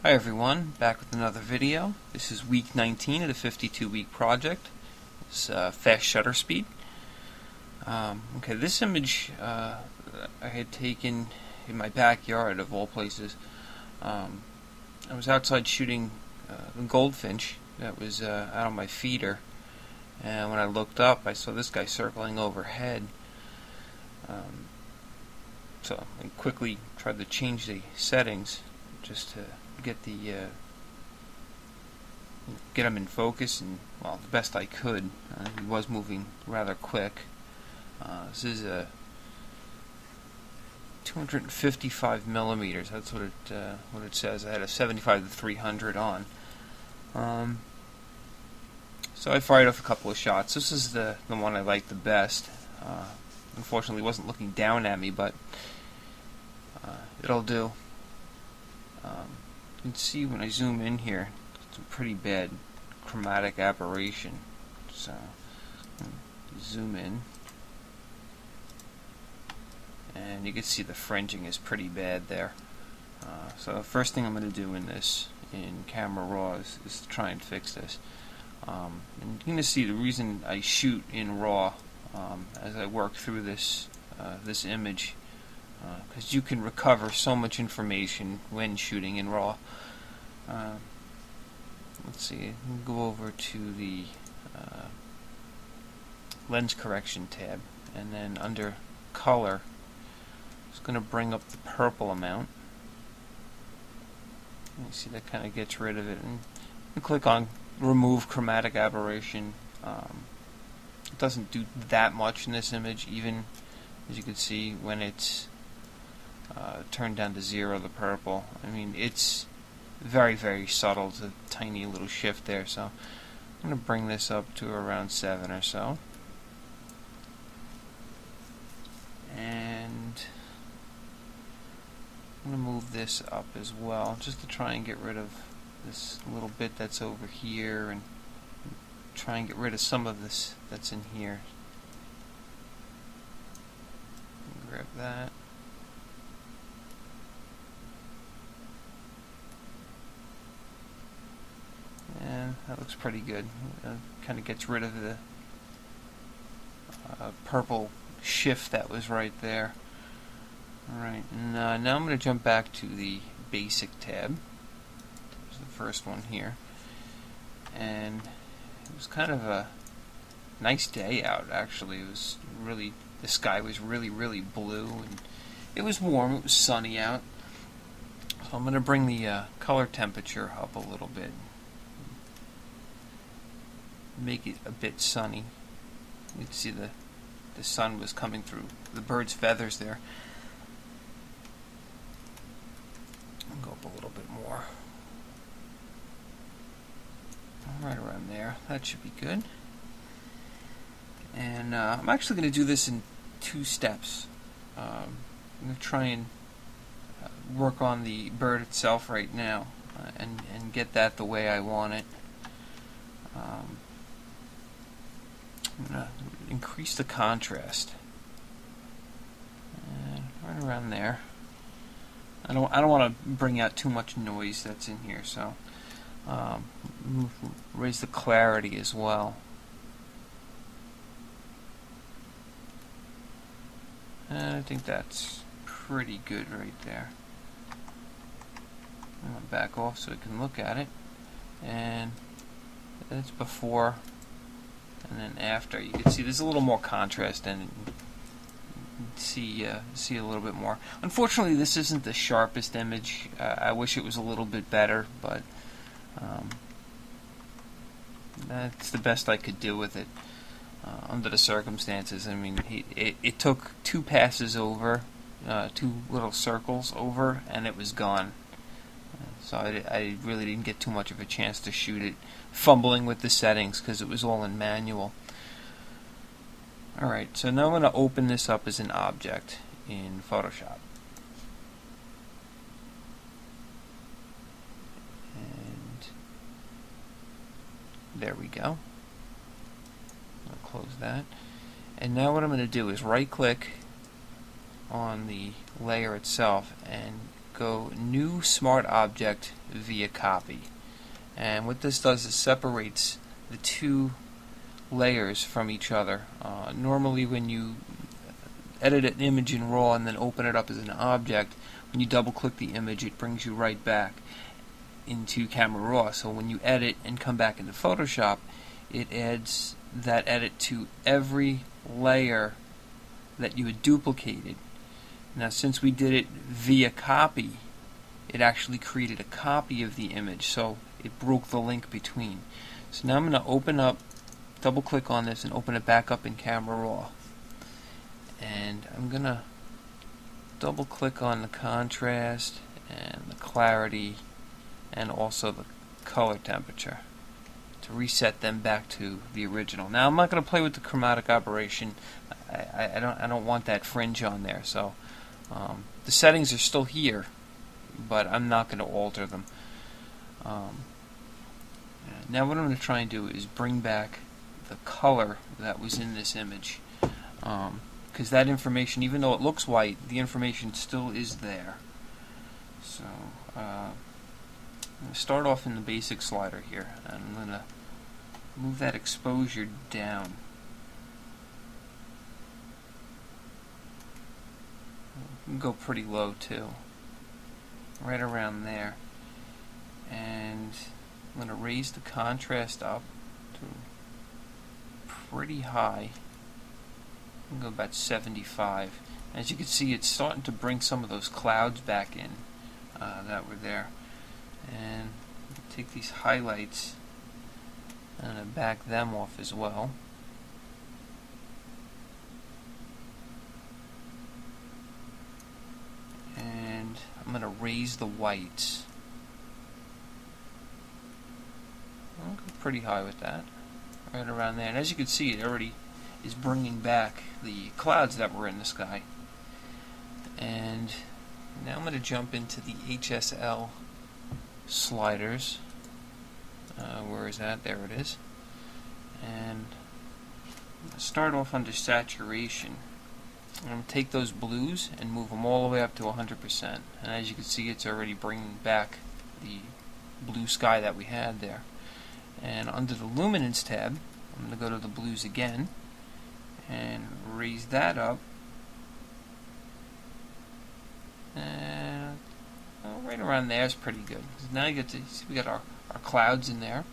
Hi everyone, back with another video. This is week 19 of the 52-week project. It's fast shutter speed. Okay, this image I had taken in my backyard of all places. I was outside shooting the goldfinch that was out on my feeder, and when I looked up I saw this guy circling overhead. So I quickly tried to change the settings just to get him in focus, and well, the best I could. He was moving rather quick. This is a 255 millimeters. That's what it says. I had a 75 to 300 on. So I fired off a couple of shots. This is the one I liked the best. Unfortunately, it wasn't looking down at me, but it'll do. You can see when I zoom in here, it's a pretty bad chromatic aberration. So, zoom in, and you can see the fringing is pretty bad there. So the first thing I'm going to do in Camera Raw is to try and fix this. And you're going to see the reason I shoot in RAW as I work through this image, because you can recover so much information when shooting in RAW. Let's see, we'll go over to the lens correction tab, and then under color, it's going to bring up the purple amount. You see that kind of gets rid of it, and click on remove chromatic aberration. It doesn't do that much in this image, even as you can see when it's turned down to 0, the purple. I mean, it's very, very subtle. It's a tiny little shift there, so I'm going to bring this up to around 7 or so. And I'm going to move this up as well, just to try and get rid of this little bit that's over here, and try and get rid of some of this that's in here. Grab that. And that looks pretty good. Kind of gets rid of the purple shift that was right there. Alright, now I'm going to jump back to the basic tab. There's the first one here. And it was kind of a nice day out, actually. It was really, the sky was really, really blue, and it was warm, it was sunny out. So I'm going to bring the color temperature up a little bit. Make it a bit sunny. You can see the sun was coming through the bird's feathers there. I'll go up a little bit more. Right around there. That should be good. And I'm actually going to do this in 2 steps. I'm going to try and work on the bird itself right now, and get that the way I want it. I'm going to increase the contrast, and right around there. I don't want to bring out too much noise that's in here, so raise the clarity as well. And I think that's pretty good right there. I'm going to back off so I can look at it, and it's before and then after. You can see there's a little more contrast, and see a little bit more. Unfortunately, this isn't the sharpest image. I wish it was a little bit better, but that's the best I could do with it under the circumstances. I mean, it took 2 passes over, 2 little circles over, and it was gone. So I really didn't get too much of a chance to shoot it, fumbling with the settings because it was all in manual. Alright, so now I'm going to open this up as an object in Photoshop. And there we go. I'll close that. And now what I'm going to do is right click on the layer itself and go New Smart Object via Copy. And what this does is separates the two layers from each other. Normally when you edit an image in RAW and then open it up as an object, when you double click the image it brings you right back into Camera Raw. So when you edit and come back into Photoshop, it adds that edit to every layer that you had duplicated. Now since we did it via copy, it actually created a copy of the image, so it broke the link between. So now I'm going to open up, double click on this and open it back up in Camera Raw. And I'm going to double click on the contrast and the clarity and also the color temperature to reset them back to the original. Now I'm not going to play with the chromatic aberration. I don't want that fringe on there, so the settings are still here, but I'm not going to alter them. Now what I'm going to try and do is bring back the color that was in this image, because that information, even though it looks white, the information still is there. So I'm going to start off in the basic slider here, and I'm going to move that exposure down. You can go pretty low too, right around there. And I'm going to raise the contrast up to pretty high. I'm going to go about 75. As you can see, it's starting to bring some of those clouds back in that were there. And take these highlights and back them off as well. And I'm going to raise the whites. I'll go pretty high with that, right around there. And as you can see, it already is bringing back the clouds that were in the sky. And now I'm going to jump into the HSL sliders. Where is that? There it is. And I'm going to start off under saturation. I'm going to take those blues and move them all the way up to 100%. And as you can see, it's already bringing back the blue sky that we had there. And under the luminance tab, I'm going to go to the blues again and raise that up. And right around there is pretty good. Now you get to see we got our clouds in there,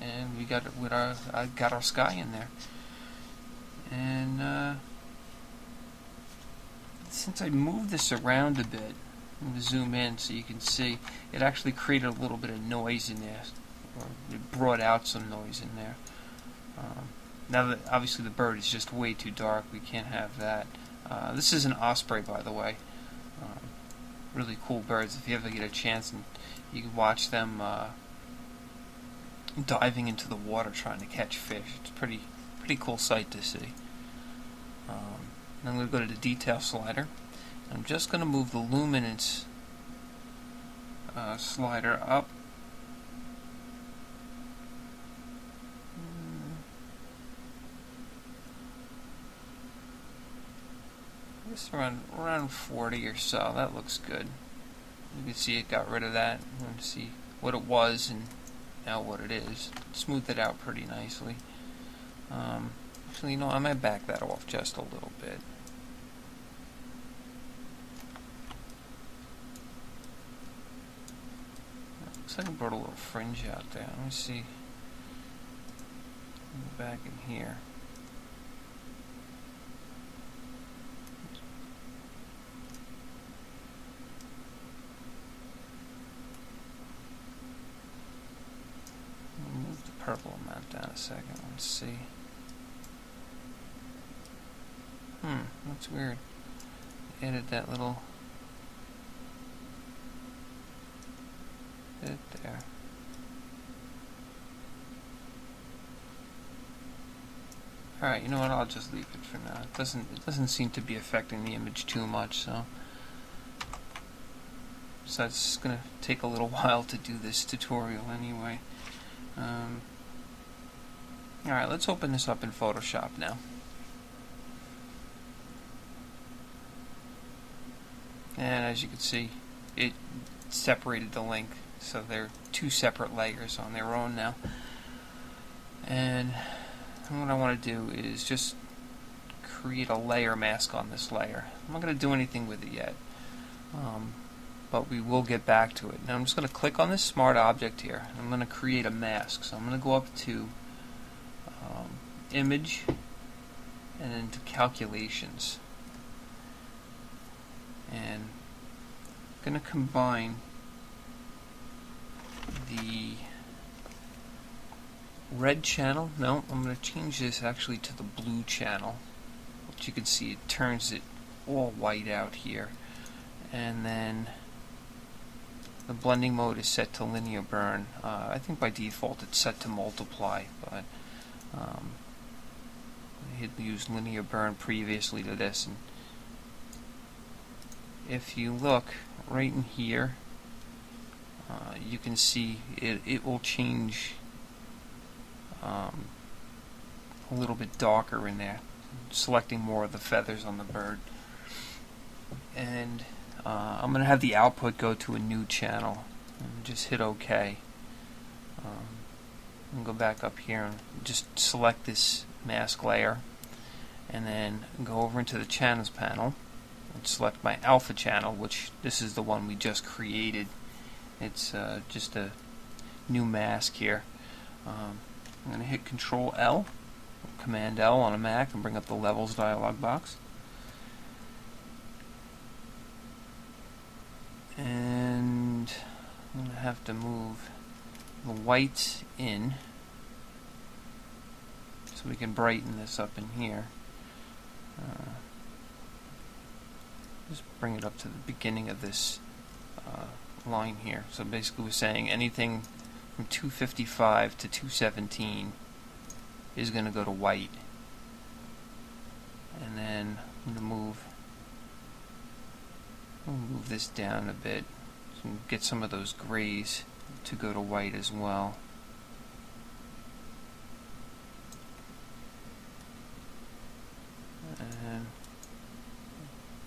and we got got our sky in there. And since I moved this around a bit, I'm going to zoom in so you can see it actually created a little bit of noise in there, or it brought out some noise in there. Now that obviously the bird is just way too dark, we can't have that. This is an Osprey, by the way. Really cool birds. If you ever get a chance and you can watch them diving into the water trying to catch fish, it's a pretty cool sight to see. I'm going to go to the detail slider. I'm just going to move the luminance slider up. Just around 40 or so. That looks good. You can see it got rid of that. I'm going to see what it was and now what it is. Smoothed it out pretty nicely. Actually, you know, I might back that off just a little bit. Looks like I brought a little fringe out there. Let me see. Back in here. Move the purple amount down a second. Let's see. That's weird. Added that little bit there. Alright, you know what, I'll just leave it for now. It doesn't seem to be affecting the image too much, so it's gonna take a little while to do this tutorial anyway. Alright, let's open this up in Photoshop now. And as you can see, it separated the link, so they're two separate layers on their own now. And what I want to do is just create a layer mask on this layer. I'm not going to do anything with it yet, but we will get back to it. Now I'm just going to click on this smart object here. I'm going to create a mask. So I'm going to go up to Image, and then to Calculations. And I'm going to combine the red channel. No, I'm going to change this actually to the blue channel, which you can see it turns it all white out here. And then the blending mode is set to linear burn. I think by default it's set to multiply, but I had used linear burn previously to this. And if you look right in here, you can see it will change a little bit darker in there, selecting more of the feathers on the bird. And I'm going to have the output go to a new channel, and just hit OK. And go back up here and just select this mask layer, and then go over into the channels panel and select my alpha channel, which this is the one we just created. It's just a new mask here. I'm going to hit Control L, Command L on a Mac, and bring up the levels dialog box. And I'm going to have to move the whites in so we can brighten this up in here. Just bring it up to the beginning of this line here. So basically we're saying anything from 255 to 217 is going to go to white. And then I'm going to move this down a bit so we can get some of those grays to go to white as well. And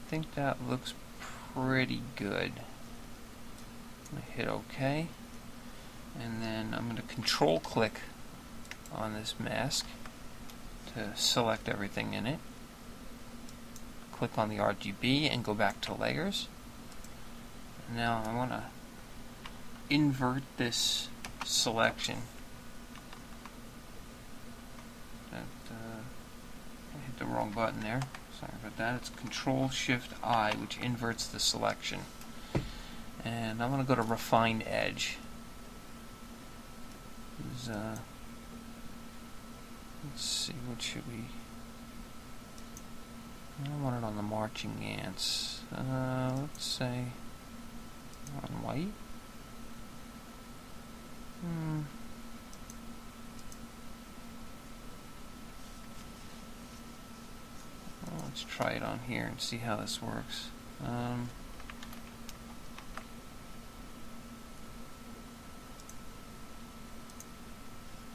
I think that looks pretty good. I'm going to hit OK, and then I'm going to control click on this mask to select everything in it. Click on the RGB and go back to layers. Now I want to invert this selection. I hit the wrong button there. Sorry about that. It's Control-Shift-I, which inverts the selection. And I'm going to go to Refine Edge. Let's see, what should we... I want it on the marching ants. Let's say on white. Well, let's try it on here and see how this works.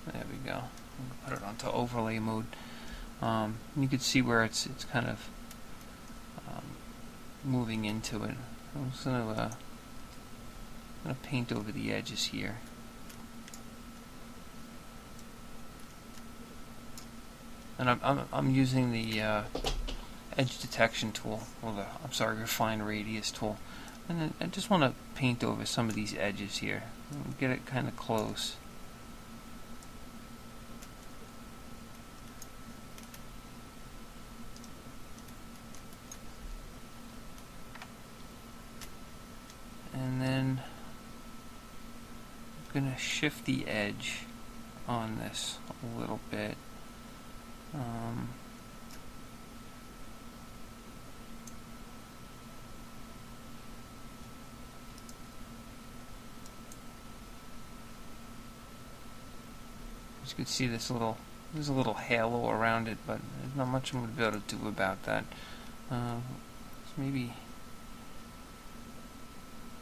There we go. Put it onto overlay mode. You can see where it's kind of moving into it. I'm just gonna paint over the edges here. And I'm using the edge detection tool, or refine radius tool, and I just want to paint over some of these edges here, get it kind of close. And then I'm going to shift the edge on this a little bit. As you can see, there's a little halo around it, but there's not much I'm going to be able to do about that. Let's maybe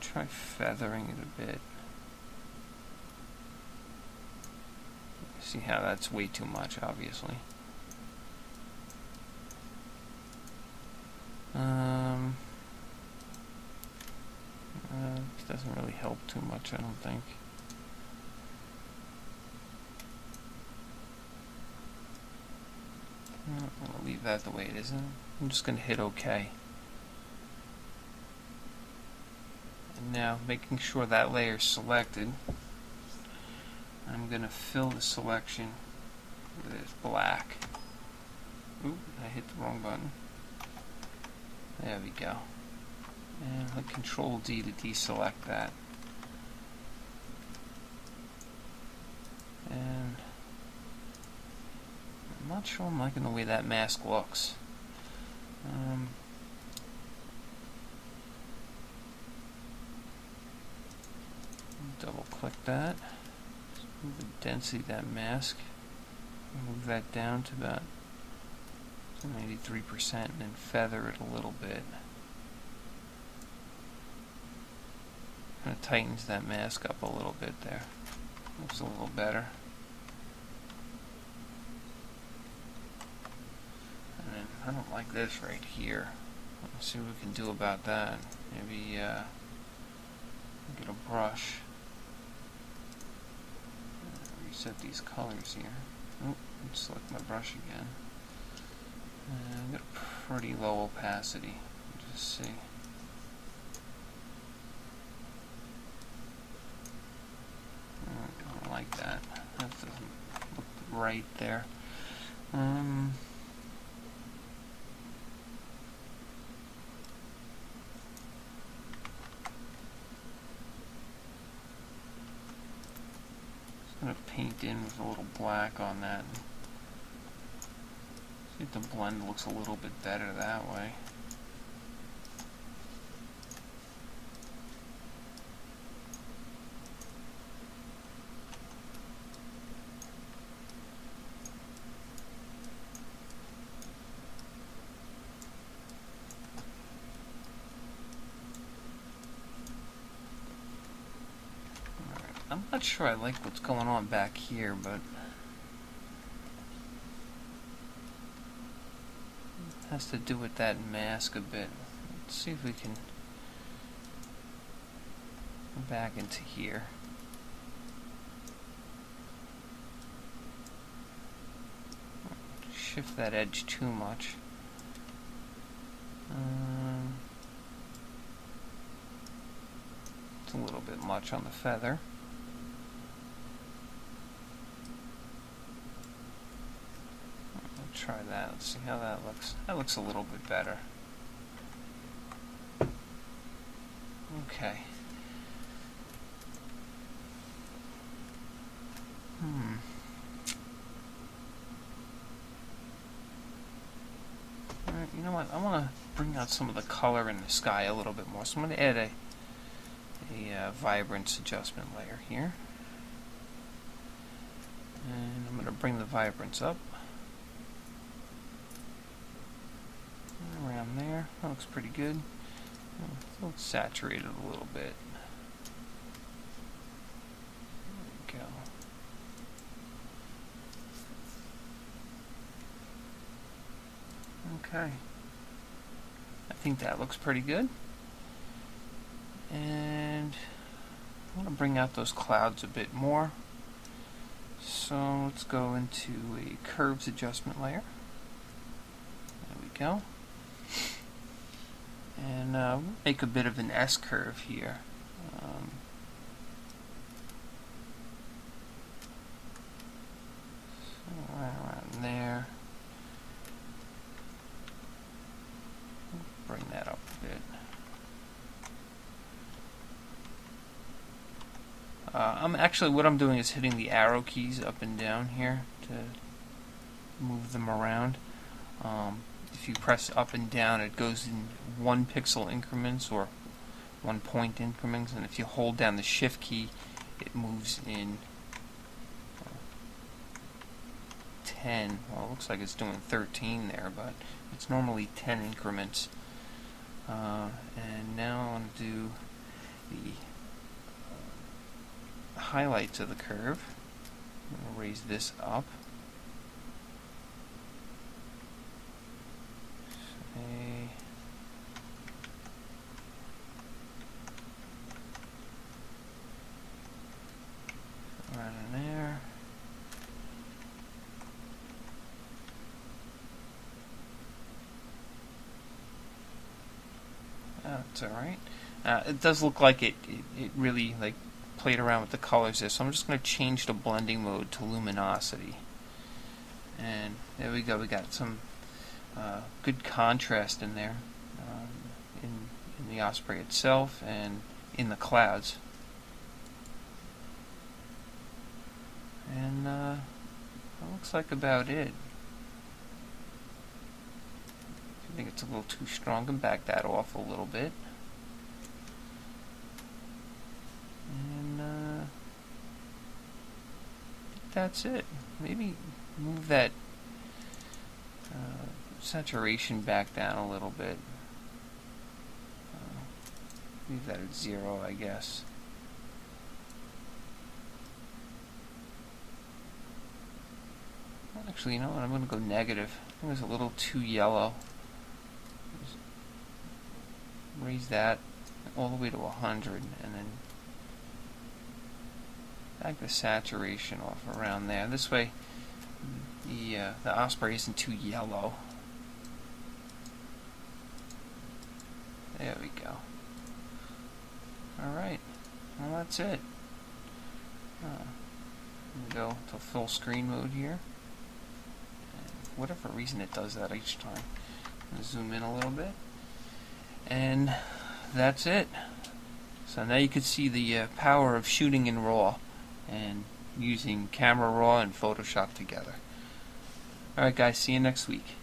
try feathering it a bit. See how that's way too much, obviously. doesn't really help too much, I don't think. I'm going to leave that the way it is. I'm just going to hit OK. And now, making sure that layer is selected, I'm going to fill the selection with black. Oop, I hit the wrong button. There we go. And hit Control D to deselect that. And I'm not sure I'm liking the way that mask looks. Double click that. Move the density of that mask. Move that down to about 93% and then feather it a little bit. Kind of tightens that mask up a little bit there. Looks a little better. And then I don't like this right here. Let's see what we can do about that. Maybe get a brush. Reset these colors here. Oh, let's select my brush again. And I've got a pretty low opacity. Just see. I don't like that. That doesn't look right there. Just going to paint in with a little black on that. See if the blend looks a little bit better that way. I'm not sure I like what's going on back here, but it has to do with that mask a bit. Let's see if we can go back into here. Shift that edge too much. It's a little bit much on the feather. Try that. Let's see how that looks. That looks a little bit better. Okay. Alright, you know what? I want to bring out some of the color in the sky a little bit more. So I'm going to add a vibrance adjustment layer here. And I'm going to bring the vibrance up. Around there. That looks pretty good. Let's saturate it a little bit. There we go. Okay. I think that looks pretty good. And I want to bring out those clouds a bit more. So let's go into a curves adjustment layer. There we go. And we'll make a bit of an S curve here. So right around there. Bring that up a bit. What I'm doing is hitting the arrow keys up and down here to move them around. If you press up and down, it goes in 1 pixel increments or 1 point increments, and if you hold down the shift key, it moves in 10. Well, it looks like it's doing 13 there, but it's normally 10 increments. And now I want to do the highlights of the curve. I'm going to raise this up. That's alright. It does look like it really like played around with the colors there, so I'm just going to change the blending mode to luminosity. And there we go, we got some good contrast in there, in the Osprey itself and in the clouds. And that looks like about it. I think it's a little too strong, and back that off a little bit. And I think that's it. Maybe move that saturation back down a little bit. Leave that at 0, I guess. Actually, you know what? I'm going to go negative. I think it was a little too yellow. Just raise that all the way to 100, and then back the saturation off around there. This way, the Osprey isn't too yellow. There we go. Alright, well that's it. Go to full screen mode here. And for whatever reason it does that each time. I'm going to zoom in a little bit. And that's it. So now you can see the power of shooting in RAW and using Camera Raw and Photoshop together. Alright guys, see you next week.